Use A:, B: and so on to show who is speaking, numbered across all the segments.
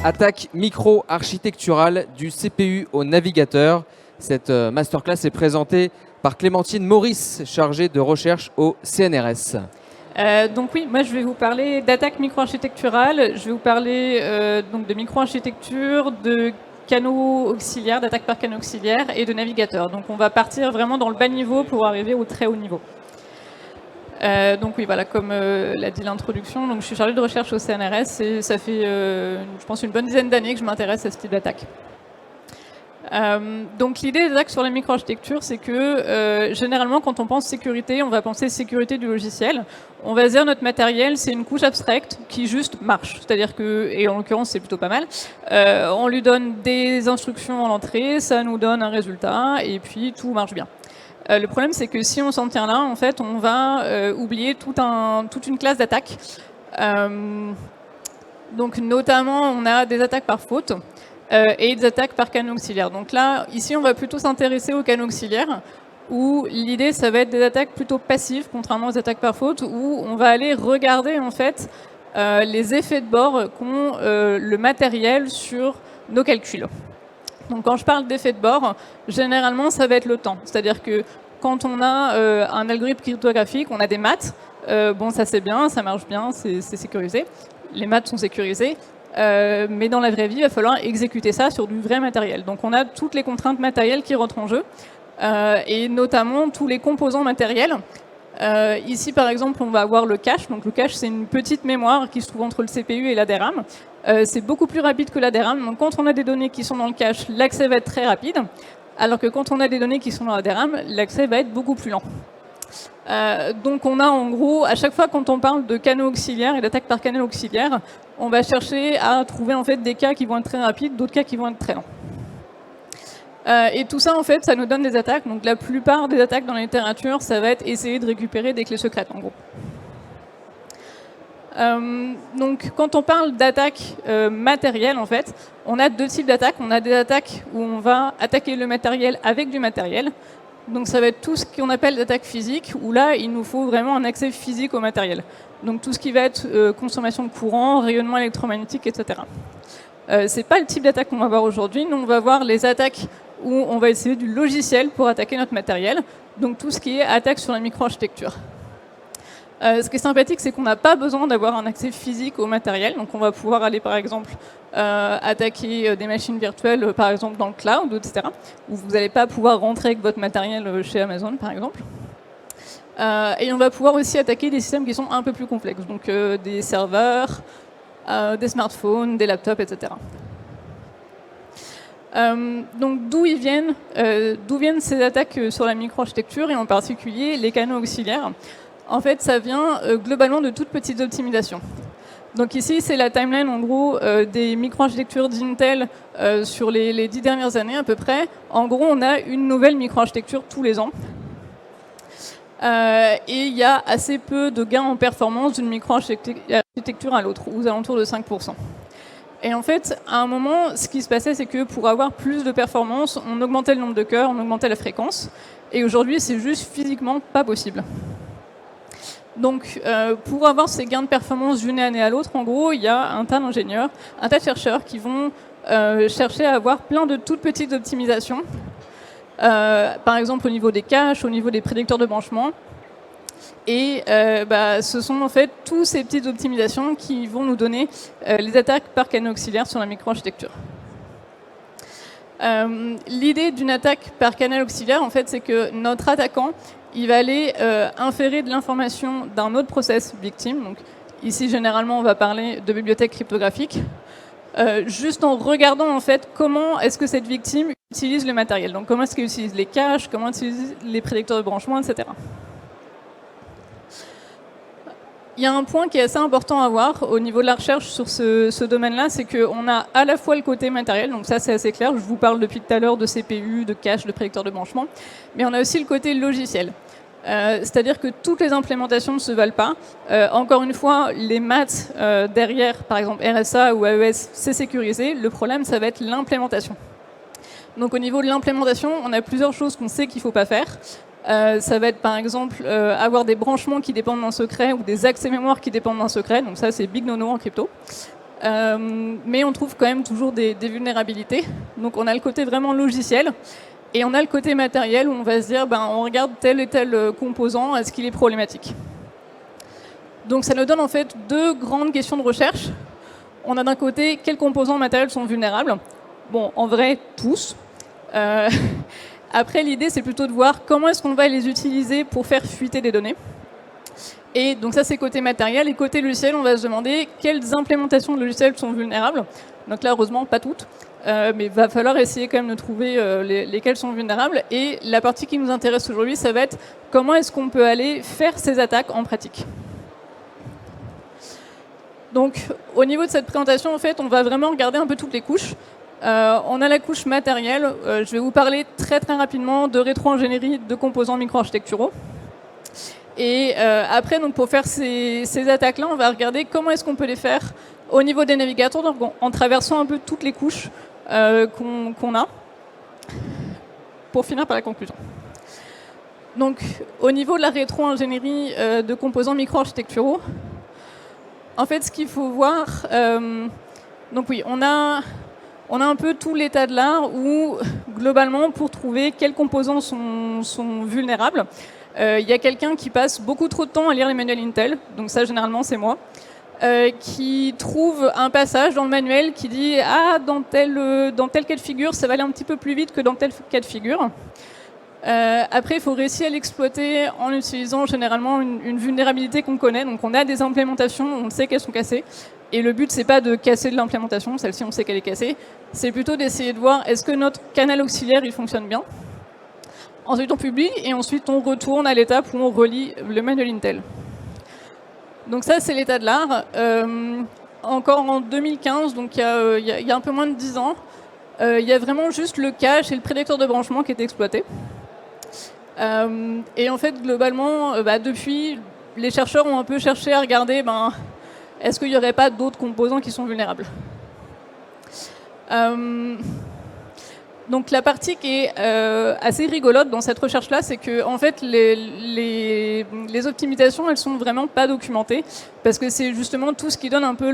A: Attaque micro-architecturale du CPU au navigateur. Cette masterclass est présentée par Clémentine Maurice, chargée de recherche au CNRS.
B: Donc oui, moi je vais vous parler d'attaque micro-architecturale, je vais vous parler donc de micro-architecture, de canaux auxiliaires, d'attaque par canaux auxiliaires et de navigateurs. Donc on va partir vraiment dans le bas niveau pour arriver au très haut niveau. Donc oui, voilà, comme l'a dit l'introduction, donc je suis chargée de recherche au CNRS et ça fait, je pense, une bonne dizaine d'années que je m'intéresse à ce type d'attaque. Donc l'idée des attaques sur la microarchitecture, c'est que généralement quand on pense sécurité, on va penser sécurité du logiciel. On va dire notre matériel, c'est une couche abstraite qui juste marche. C'est-à-dire que, et en l'occurrence c'est plutôt pas mal, on lui donne des instructions à l'entrée, ça nous donne un résultat et puis tout marche bien. Le problème, c'est que si on s'en tient là, en fait, on va oublier toute une classe d'attaques. Donc, notamment, on a des attaques par faute et des attaques par canaux auxiliaires. Donc là, ici, on va plutôt s'intéresser aux canaux auxiliaires, où l'idée, ça va être des attaques plutôt passives, contrairement aux attaques par faute, où on va aller regarder, en fait, les effets de bord qu'ont le matériel sur nos calculs. Donc quand je parle d'effet de bord, généralement ça va être le temps. C'est-à-dire que quand on a un algorithme cryptographique, on a des maths, bon ça c'est bien, ça marche bien, c'est sécurisé. Les maths sont sécurisées, mais dans la vraie vie, il va falloir exécuter ça sur du vrai matériel. Donc on a toutes les contraintes matérielles qui rentrent en jeu, et notamment tous les composants matériels. Ici, par exemple, on va avoir le cache. Donc, le cache, c'est une petite mémoire qui se trouve entre le CPU et la DRAM. C'est beaucoup plus rapide que la DRAM. Donc, quand on a des données qui sont dans le cache, l'accès va être très rapide. Alors que quand on a des données qui sont dans la DRAM, l'accès va être beaucoup plus lent. Donc, on a en gros, à chaque fois quand on parle de canaux auxiliaires et d'attaque par canal auxiliaire, on va chercher à trouver en fait des cas qui vont être très rapides, d'autres cas qui vont être très lents. Et tout ça, en fait, ça nous donne des attaques. Donc la plupart des attaques dans la littérature, ça va être essayer de récupérer des clés secrètes, en gros. Donc quand on parle d'attaques matérielles, en fait, on a deux types d'attaques. On a des attaques où on va attaquer le matériel avec du matériel. Donc ça va être tout ce qu'on appelle d'attaque physique, où là, il nous faut vraiment un accès physique au matériel. Donc tout ce qui va être consommation de courant, rayonnement électromagnétique, etc. C'est pas le type d'attaque qu'on va voir aujourd'hui. Nous, on va voir les attaques où on va essayer du logiciel pour attaquer notre matériel. Donc tout ce qui est attaque sur la microarchitecture. Ce qui est sympathique, c'est qu'on n'a pas besoin d'avoir un accès physique au matériel. Donc on va pouvoir aller, par exemple, attaquer des machines virtuelles, par exemple dans le cloud, etc. Où vous n'allez pas pouvoir rentrer avec votre matériel chez Amazon, par exemple. Et on va pouvoir aussi attaquer des systèmes qui sont un peu plus complexes. Donc des serveurs, des smartphones, des laptops, etc. Donc d'où viennent ces attaques sur la microarchitecture et en particulier les canaux auxiliaires? En fait, ça vient globalement de toutes petites optimisations. Donc ici, c'est la timeline en gros des microarchitectures d'Intel sur les 10 dernières années à peu près. En gros, on a une nouvelle microarchitecture tous les ans. Et il y a assez peu de gains en performance d'une microarchitecture à l'autre, aux alentours de 5%. Et en fait, à un moment, ce qui se passait, c'est que pour avoir plus de performance, on augmentait le nombre de cœurs, on augmentait la fréquence. Et aujourd'hui, c'est juste physiquement pas possible. Donc, pour avoir ces gains de performance d'une année à l'autre, en gros, il y a un tas d'ingénieurs, un tas de chercheurs qui vont chercher à avoir plein de toutes petites optimisations. Par exemple, au niveau des caches, au niveau des prédicteurs de branchement. Et ce sont en fait toutes ces petites optimisations qui vont nous donner les attaques par canaux auxiliaires sur la microarchitecture. L'idée d'une attaque par canal auxiliaire, en fait, c'est que notre attaquant, il va aller inférer de l'information d'un autre process victime. Donc, ici, généralement, on va parler de bibliothèque cryptographique. Juste en regardant en fait comment est-ce que cette victime utilise le matériel. Donc comment est-ce qu'elle utilise les caches, comment elle utilise les prédicteurs de branchement, etc. Il y a un point qui est assez important à voir au niveau de la recherche sur ce domaine-là, c'est qu'on a à la fois le côté matériel, donc ça c'est assez clair, je vous parle depuis tout à l'heure de CPU, de cache, de prédicteurs de branchement, mais on a aussi le côté logiciel. C'est-à-dire que toutes les implémentations ne se valent pas. Encore une fois, les maths derrière, par exemple RSA ou AES, c'est sécurisé. Le problème, ça va être l'implémentation. Donc au niveau de l'implémentation, on a plusieurs choses qu'on sait qu'il ne faut pas faire. Ça va être par exemple avoir des branchements qui dépendent d'un secret ou des accès mémoire qui dépendent d'un secret. Donc ça, c'est big no-no en crypto. mais on trouve quand même toujours des vulnérabilités. Donc on a le côté vraiment logiciel, et on a le côté matériel où on va se dire, on regarde tel et tel composant, est-ce qu'il est problématique? Donc ça nous donne en fait deux grandes questions de recherche. On a d'un côté, quels composants matériels sont vulnérables? Bon, en vrai, tous. Après, l'idée, c'est plutôt de voir comment est-ce qu'on va les utiliser pour faire fuiter des données. Et donc ça, c'est côté matériel. Et côté logiciel, on va se demander quelles implémentations de logiciels sont vulnérables. Donc là, heureusement, pas toutes. Mais il va falloir essayer quand même de trouver lesquelles sont vulnérables. Et la partie qui nous intéresse aujourd'hui, ça va être comment est-ce qu'on peut aller faire ces attaques en pratique. Donc, au niveau de cette présentation, en fait, on va vraiment regarder un peu toutes les couches. On a la couche matérielle. Je vais vous parler très très rapidement de rétro-ingénierie de composants micro-architecturaux. Et après, donc, pour faire ces attaques-là, on va regarder comment est-ce qu'on peut les faire au niveau des navigateurs, donc en traversant un peu toutes les couches qu'on a, pour finir par la conclusion. Donc, au niveau de la rétro-ingénierie de composants micro-architecturaux, en fait, ce qu'il faut voir, donc oui, on a un peu tout l'état de l'art où, globalement, pour trouver quels composants sont vulnérables, il y a quelqu'un qui passe beaucoup trop de temps à lire les manuels Intel, donc ça, généralement, c'est moi, qui trouve un passage dans le manuel qui dit « Ah, dans tel cas de figure, ça va aller un petit peu plus vite que dans tel cas de figure ». Après, il faut réussir à l'exploiter en utilisant généralement une vulnérabilité qu'on connaît. Donc, on a des implémentations, on sait qu'elles sont cassées. Et le but, c'est pas de casser de l'implémentation, celle-ci, on sait qu'elle est cassée. C'est plutôt d'essayer de voir est-ce que notre canal auxiliaire, il fonctionne bien. Ensuite, on publie et ensuite, on retourne à l'étape où on relit le manuel Intel. Donc ça, c'est l'état de l'art. Encore en 2015, donc il y a un peu moins de 10 ans, il y a vraiment juste le cache et le prédicteur de branchement qui étaient exploités. Et en fait, globalement, depuis, les chercheurs ont un peu cherché à regarder est-ce qu'il n'y aurait pas d'autres composants qui sont vulnérables. Donc la partie qui est assez rigolote dans cette recherche-là, c'est que en fait, les optimisations, elles sont vraiment pas documentées, parce que c'est justement tout ce qui donne un peu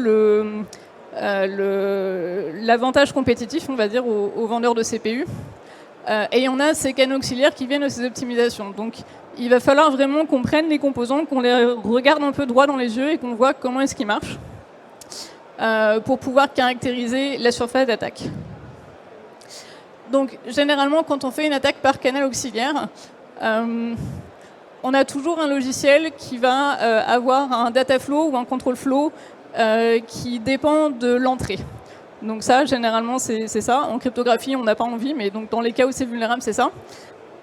B: l'avantage compétitif, on va dire, aux vendeurs de CPU. Et on a ces canaux auxiliaires qui viennent de ces optimisations. Donc il va falloir vraiment qu'on prenne les composants, qu'on les regarde un peu droit dans les yeux et qu'on voit comment est-ce qu'ils marchent pour pouvoir caractériser la surface d'attaque. Donc généralement, quand on fait une attaque par canal auxiliaire, on a toujours un logiciel qui va avoir un data flow ou un control flow qui dépend de l'entrée. Donc ça, généralement, c'est ça. En cryptographie, on n'a pas envie, mais donc dans les cas où c'est vulnérable, c'est ça.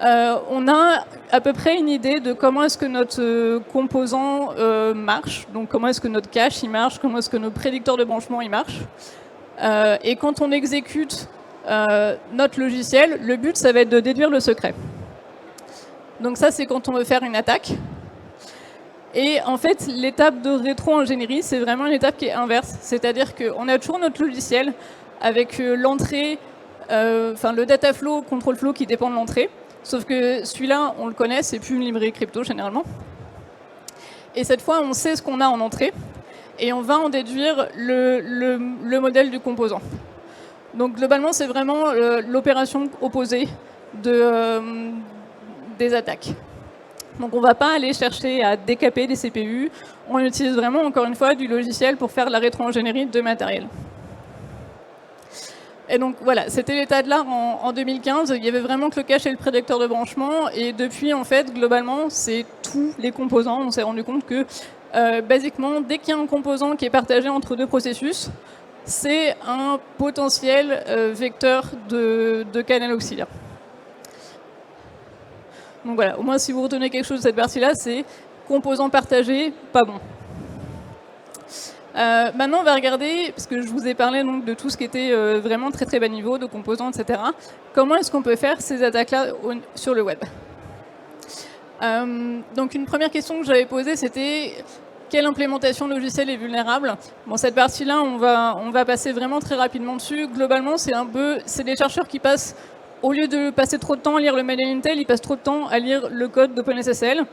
B: On a à peu près une idée de comment est-ce que notre composant marche, donc comment est-ce que notre cache il marche, comment est-ce que nos prédicteurs de branchement il marchent. Et quand on exécute notre logiciel, le but, ça va être de déduire le secret. Donc ça, c'est quand on veut faire une attaque. Et en fait, l'étape de rétro-ingénierie, c'est vraiment une étape qui est inverse. C'est-à-dire qu'on a toujours notre logiciel avec l'entrée, le data flow, control flow qui dépend de l'entrée. Sauf que celui-là, on le connaît, c'est plus une librairie crypto généralement. Et cette fois, on sait ce qu'on a en entrée. Et on va en déduire le modèle du composant. Donc globalement, c'est vraiment l'opération opposée des attaques. Donc on ne va pas aller chercher à décaper des CPU, on utilise vraiment, encore une fois, du logiciel pour faire la rétro-ingénierie de matériel. Et donc voilà, c'était l'état de l'art en 2015, il y avait vraiment que le cache et le prédicteur de branchement, et depuis, en fait, globalement, c'est tous les composants. On s'est rendu compte que, basiquement, dès qu'il y a un composant qui est partagé entre deux processus, c'est un potentiel vecteur de canal auxiliaire. Donc voilà, au moins si vous retenez quelque chose de cette partie-là, c'est composants partagés, pas bon. Maintenant, on va regarder, parce que je vous ai parlé donc, de tout ce qui était vraiment très très bas niveau, de composants, etc. Comment est-ce qu'on peut faire ces attaques-là sur le web? Donc une première question que j'avais posée, c'était quelle implémentation logicielle est vulnérable? Bon, cette partie-là, on va passer vraiment très rapidement dessus. Globalement, c'est des chercheurs qui passent, au lieu de passer trop de temps à lire le manuel Intel, ils passent trop de temps à lire le code d'OpenSSL.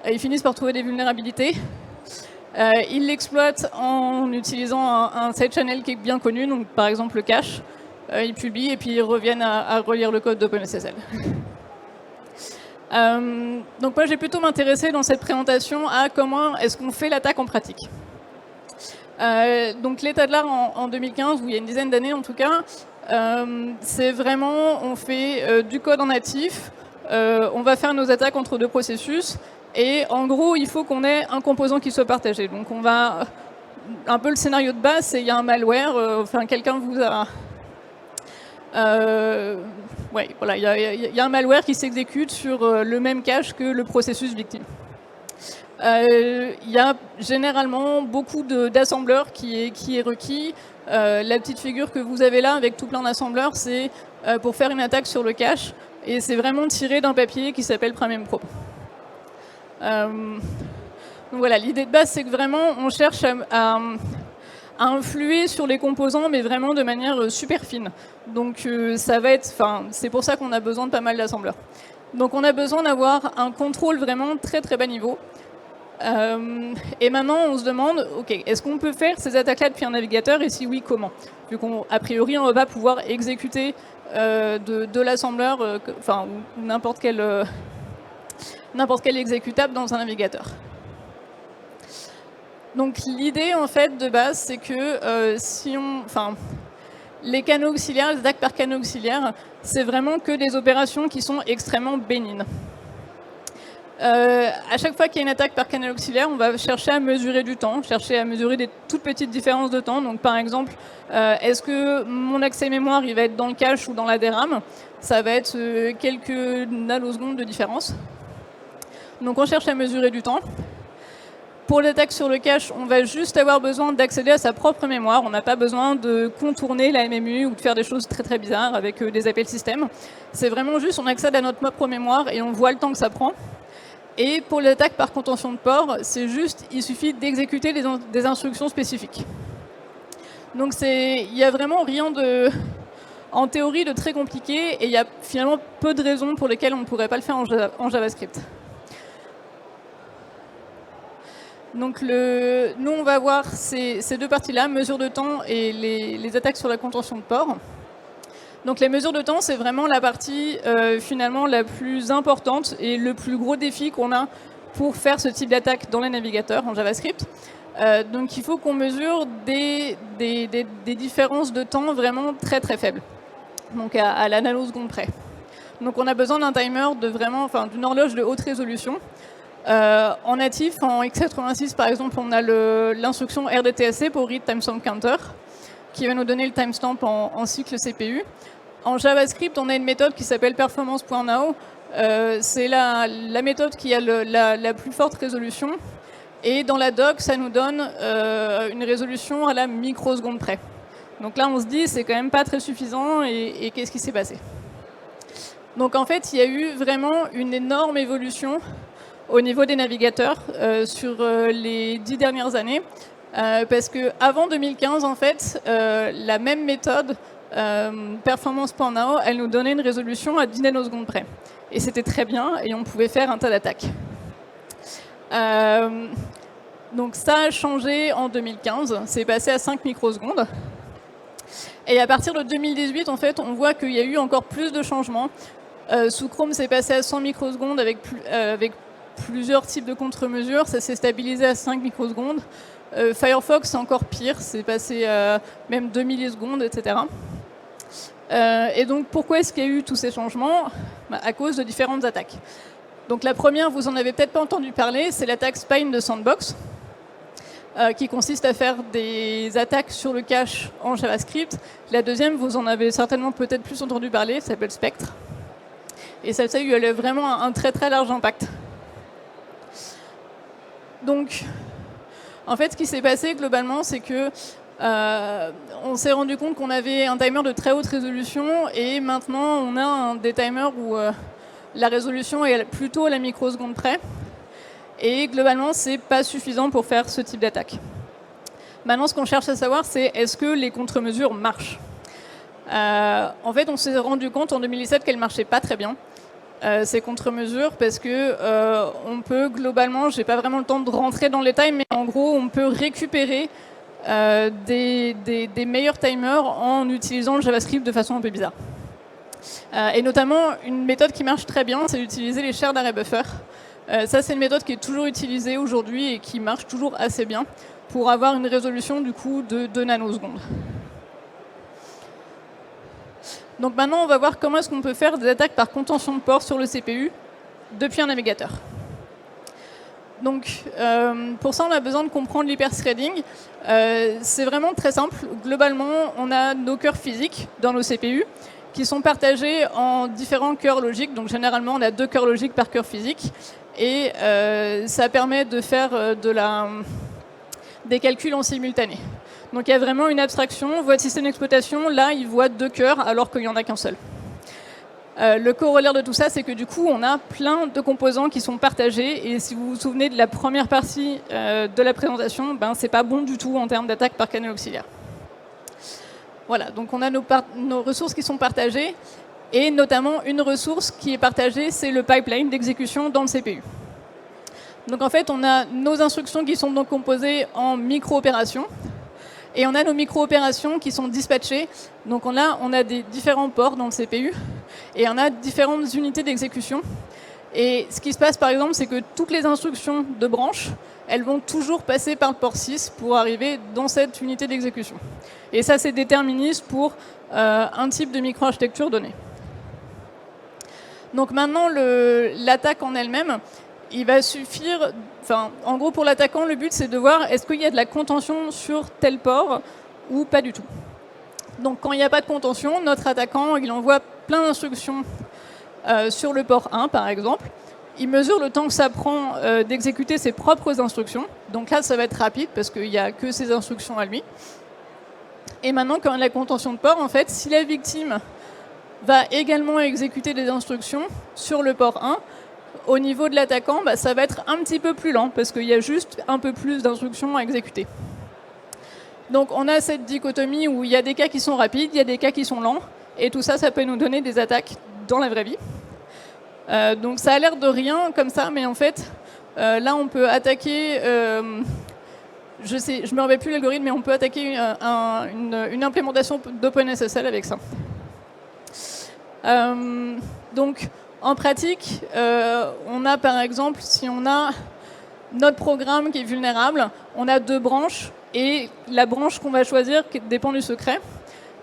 B: Et ils finissent par trouver des vulnérabilités. Ils l'exploitent en utilisant un side channel qui est bien connu, donc par exemple le cache. Ils publient et puis ils reviennent à relire le code d'OpenSSL. Donc moi, je vais plutôt m'intéresser dans cette présentation à comment est-ce qu'on fait l'attaque en pratique. Donc l'état de l'art en 2015, ou il y a une dizaine d'années en tout cas, c'est vraiment, on fait du code en natif, on va faire nos attaques entre deux processus, et en gros, il faut qu'on ait un composant qui soit partagé. Donc on va, un peu le scénario de base, c'est il y a un malware, enfin quelqu'un vous a... ouais, voilà, il y a un malware qui s'exécute sur le même cache que le processus victime. Il y a généralement beaucoup d'assembleurs qui est requis. La petite figure que vous avez là avec tout plein d'assembleurs, c'est pour faire une attaque sur le cache, et c'est vraiment tiré d'un papier qui s'appelle Premium Pro. Donc voilà, l'idée de base, c'est que vraiment on cherche à influer sur les composants, mais vraiment de manière super fine. Donc ça va être, c'est pour ça qu'on a besoin de pas mal d'assembleurs. Donc on a besoin d'avoir un contrôle vraiment très très bas niveau. Et maintenant on se demande, ok, est-ce qu'on peut faire ces attaques-là depuis un navigateur, et si oui, comment? Vu qu'a priori on va pas pouvoir exécuter de l'assembleur, ou n'importe quel exécutable dans un navigateur. Donc l'idée en fait de base, c'est que les canaux auxiliaires, les attaques par canaux auxiliaires, c'est vraiment que des opérations qui sont extrêmement bénignes. À chaque fois qu'il y a une attaque par canal auxiliaire, on va chercher à mesurer du temps, chercher à mesurer des toutes petites différences de temps. Donc par exemple, est-ce que mon accès mémoire il va être dans le cache ou dans la DRAM? Ça va être quelques nanosecondes de différence. Donc on cherche à mesurer du temps. Pour l'attaque sur le cache, on va juste avoir besoin d'accéder à sa propre mémoire. On n'a pas besoin de contourner la MMU ou de faire des choses très très bizarres avec des appels système. C'est vraiment juste, on accède à notre propre mémoire et on voit le temps que ça prend. Et pour l'attaque par contention de port, c'est juste, il suffit d'exécuter des instructions spécifiques. Donc il n'y a vraiment rien en théorie de très compliqué, et il y a finalement peu de raisons pour lesquelles on ne pourrait pas le faire en JavaScript. Donc nous, on va voir ces deux parties-là, mesure de temps et les attaques sur la contention de port. Donc les mesures de temps, c'est vraiment la partie finalement la plus importante et le plus gros défi qu'on a pour faire ce type d'attaque dans les navigateurs en JavaScript. Donc il faut qu'on mesure des différences de temps vraiment très très faibles, donc à la nanoseconde près. Donc on a besoin d'un timer d'une horloge de haute résolution. En natif, en x86 par exemple, on a l'instruction RDTSC pour Read Timestamp Counter, qui va nous donner le timestamp en cycle CPU. En JavaScript, on a une méthode qui s'appelle performance.now. C'est la méthode qui a la plus forte résolution. Et dans la doc, ça nous donne une résolution à la microseconde près. Donc là, on se dit, c'est quand même pas très suffisant, et qu'est-ce qui s'est passé? Donc en fait, il y a eu vraiment une énorme évolution au niveau des navigateurs sur les 10 dernières années. Parce qu'avant 2015, en fait, la même méthode, performance.now, elle nous donnait une résolution à 10 nanosecondes près. Et c'était très bien, et on pouvait faire un tas d'attaques. Donc ça a changé en 2015, c'est passé à 5 microsecondes. Et à partir de 2018, en fait, on voit qu'il y a eu encore plus de changements. Sous Chrome, c'est passé à 100 microsecondes avec plusieurs types de contre-mesures. Ça s'est stabilisé à 5 microsecondes. Firefox, c'est encore pire, c'est passé à même 2 millisecondes, etc. Et donc, pourquoi est-ce qu'il y a eu tous ces changements? À cause de différentes attaques. Donc la première, vous en avez peut-être pas entendu parler, c'est l'attaque Spine de Sandbox, qui consiste à faire des attaques sur le cache en JavaScript. La deuxième, vous en avez certainement peut-être plus entendu parler, ça s'appelle Spectre. Et ça a eu vraiment un très très large impact. Donc, en fait, ce qui s'est passé globalement, c'est que on s'est rendu compte qu'on avait un timer de très haute résolution, et maintenant on a des timers où la résolution est plutôt à la microseconde près. Et globalement, c'est pas suffisant pour faire ce type d'attaque. Maintenant, ce qu'on cherche à savoir, c'est est-ce que les contre-mesures marchent? En fait, on s'est rendu compte en 2017 qu'elles marchaient pas très bien. ces contre-mesures parce que on peut globalement, j'ai pas vraiment le temps de rentrer dans les détails, mais en gros, on peut récupérer des meilleurs timers en utilisant le JavaScript de façon un peu bizarre. Et notamment, une méthode qui marche très bien, c'est d'utiliser les shared array buffer. Ça, c'est une méthode qui est toujours utilisée aujourd'hui et qui marche toujours assez bien pour avoir une résolution du coup de 2 nanosecondes. Donc maintenant, on va voir comment est-ce qu'on peut faire des attaques par contention de port sur le CPU depuis un navigateur. Donc, pour ça, on a besoin de comprendre l'hyperthreading. C'est vraiment très simple. Globalement, on a nos cœurs physiques dans nos CPU qui sont partagés en différents cœurs logiques. Donc, généralement, on a 2 cœurs logiques par cœur physique. Et ça permet de faire des calculs en simultané. Donc, il y a vraiment une abstraction. Votre système d'exploitation, là, il voit 2 cœurs alors qu'il n'y en a qu'un seul. Le corollaire de tout ça, c'est que du coup, on a plein de composants qui sont partagés. Et si vous vous souvenez de la première partie de la présentation, ben, c'est pas bon du tout en termes d'attaque par canal auxiliaire. Voilà, donc on a nos ressources qui sont partagées. Et notamment, une ressource qui est partagée, c'est le pipeline d'exécution dans le CPU. Donc en fait, on a nos instructions qui sont donc composées en micro-opérations. Et on a nos micro-opérations qui sont dispatchées. Donc on a des différents ports dans le CPU. Et on a différentes unités d'exécution. Et ce qui se passe par exemple, c'est que toutes les instructions de branche, elles vont toujours passer par le port 6 pour arriver dans cette unité d'exécution. Et ça, c'est déterministe pour un type de microarchitecture donnée. Donc maintenant, l'attaque en elle-même, il va suffire... Enfin, en gros, pour l'attaquant, le but, c'est de voir est-ce qu'il y a de la contention sur tel port ou pas du tout. Donc quand il n'y a pas de contention, notre attaquant, il envoie plein d'instructions sur le port 1, par exemple. Il mesure le temps que ça prend d'exécuter ses propres instructions. Donc là, ça va être rapide parce qu'il n'y a que ses instructions à lui. Et maintenant, quand il y a la contention de port, en fait, si la victime va également exécuter des instructions sur le port 1, au niveau de l'attaquant, bah, ça va être un petit peu plus lent parce qu'il y a juste un peu plus d'instructions à exécuter. Donc on a cette dichotomie où il y a des cas qui sont rapides, il y a des cas qui sont lents, et tout ça, ça peut nous donner des attaques dans la vraie vie. Donc ça a l'air de rien comme ça, mais en fait, là on peut attaquer, je me rappelle plus l'algorithme, mais on peut attaquer une implémentation d'OpenSSL avec ça. Donc en pratique, on a par exemple, si on a notre programme qui est vulnérable, on a 2 branches, et la branche qu'on va choisir dépend du secret.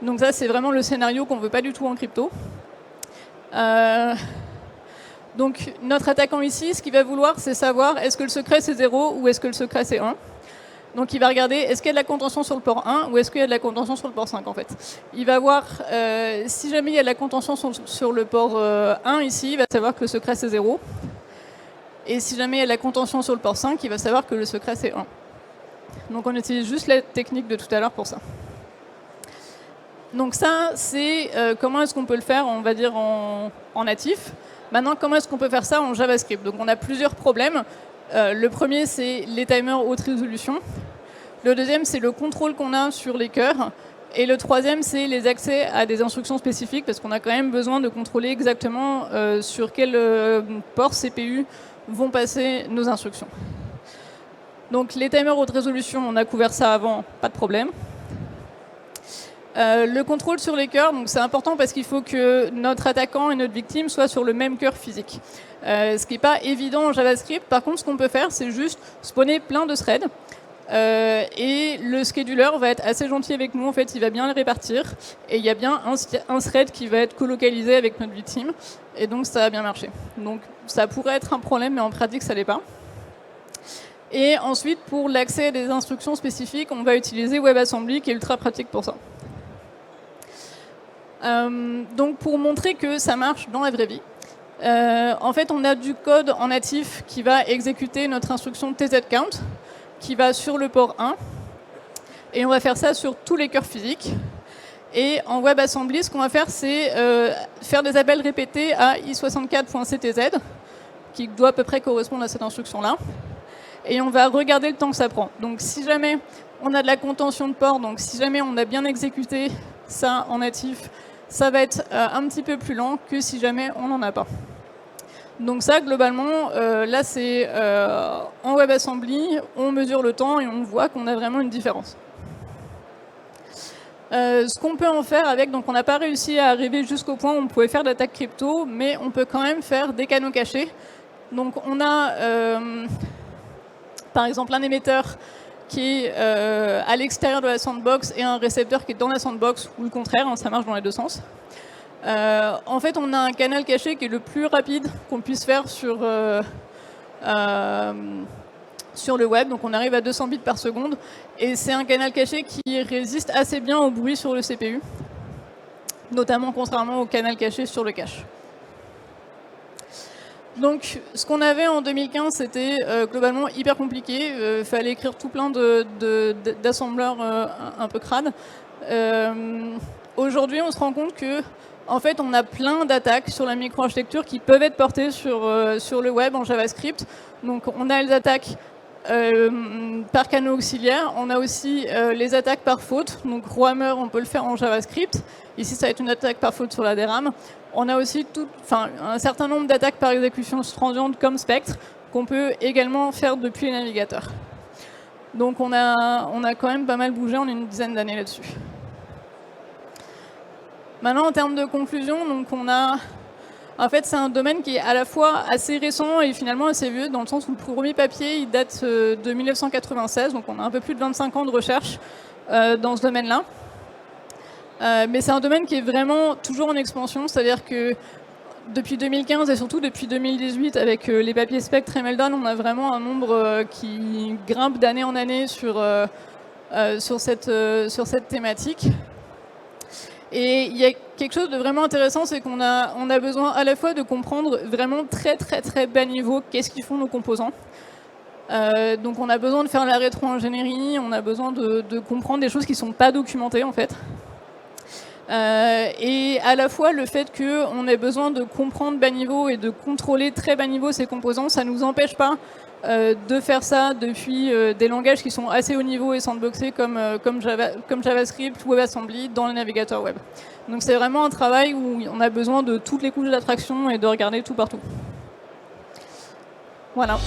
B: Donc ça, c'est vraiment le scénario qu'on ne veut pas du tout en crypto. Donc notre attaquant ici, ce qu'il va vouloir, c'est savoir est-ce que le secret c'est 0 ou est-ce que le secret c'est 1. Donc il va regarder est-ce qu'il y a de la contention sur le port 1 ou est-ce qu'il y a de la contention sur le port 5 en fait. Il va voir si jamais il y a de la contention sur le port 1 ici, il va savoir que le secret c'est 0. Et si jamais il y a de la contention sur le port 5, il va savoir que le secret c'est 1. Donc on utilise juste la technique de tout à l'heure pour ça. Donc ça, c'est comment est-ce qu'on peut le faire, on va dire, en natif. Maintenant, comment est-ce qu'on peut faire ça en JavaScript? Donc on a plusieurs problèmes. Le premier, c'est les timers haute résolution. Le deuxième, c'est le contrôle qu'on a sur les cœurs. Et le troisième, c'est les accès à des instructions spécifiques, parce qu'on a quand même besoin de contrôler exactement sur quel port CPU vont passer nos instructions. Donc les timers haute résolution, on a couvert ça avant, pas de problème. Le contrôle sur les cœurs, c'est important parce qu'il faut que notre attaquant et notre victime soient sur le même cœur physique. Ce qui n'est pas évident en JavaScript. Par contre, ce qu'on peut faire, c'est juste spawner plein de threads. Et le scheduler va être assez gentil avec nous. En fait, il va bien les répartir. Et il y a bien un thread qui va être colocalisé avec notre victime. Et donc, ça va bien marcher. Donc, ça pourrait être un problème, mais en pratique, ça ne l'est pas. Et ensuite, pour l'accès à des instructions spécifiques, on va utiliser WebAssembly, qui est ultra pratique pour ça. Donc pour montrer que ça marche dans la vraie vie, en fait on a du code en natif qui va exécuter notre instruction tzcount qui va sur le port 1 et on va faire ça sur tous les cœurs physiques. Et en WebAssembly, ce qu'on va faire, c'est faire des appels répétés à i64.ctz qui doit à peu près correspondre à cette instruction-là. Et on va regarder le temps que ça prend. Donc si jamais on a de la contention de port, donc si jamais on a bien exécuté ça en natif, ça va être un petit peu plus lent que si jamais on n'en a pas. Donc ça, globalement, là, c'est en WebAssembly, on mesure le temps et on voit qu'on a vraiment une différence. Ce qu'on peut en faire avec, donc on n'a pas réussi à arriver jusqu'au point où on pouvait faire de l'attaque crypto, mais on peut quand même faire des canaux cachés. Donc on a, par exemple, un émetteur qui est à l'extérieur de la sandbox et un récepteur qui est dans la sandbox, ou le contraire, hein, ça marche dans les deux sens. En fait, on a un canal caché qui est le plus rapide qu'on puisse faire sur le web, donc on arrive à 200 bits par seconde, et c'est un canal caché qui résiste assez bien au bruit sur le CPU, notamment contrairement au canal caché sur le cache. Donc, ce qu'on avait en 2015, c'était globalement hyper compliqué. Il fallait écrire tout plein d'assembleurs un peu crades. Aujourd'hui, on se rend compte que, en fait, on a plein d'attaques sur la microarchitecture qui peuvent être portées sur le web en JavaScript. Donc, on a les attaques par canaux auxiliaires. On a aussi les attaques par faute. Donc, Rohammer, on peut le faire en JavaScript. Ici, ça va être une attaque par faute sur la DRAM. On a aussi un certain nombre d'attaques par exécution transiente comme Spectre, qu'on peut également faire depuis les navigateurs. Donc on a quand même pas mal bougé, on a une dizaine d'années là-dessus. Maintenant, en termes de conclusion, donc en fait, c'est un domaine qui est à la fois assez récent et finalement assez vieux, dans le sens où le premier papier il date de 1996, donc on a un peu plus de 25 ans de recherche dans ce domaine-là. Mais c'est un domaine qui est vraiment toujours en expansion, c'est-à-dire que depuis 2015 et surtout depuis 2018, avec les papiers Spectre et Meldon, on a vraiment un nombre qui grimpe d'année en année sur cette thématique. Et il y a quelque chose de vraiment intéressant, c'est qu'on a besoin à la fois de comprendre vraiment très très très bas niveau qu'est-ce qu'ils font nos composants. Donc on a besoin de faire la rétro-ingénierie, on a besoin de comprendre des choses qui ne sont pas documentées en fait. Et à la fois le fait qu'on ait besoin de comprendre bas niveau et de contrôler très bas niveau ces composants, ça ne nous empêche pas de faire ça depuis des langages qui sont assez haut niveau et sandboxés comme JavaScript, WebAssembly dans les navigateurs web. Donc c'est vraiment un travail où on a besoin de toutes les couches d'abstraction et de regarder tout partout. Voilà.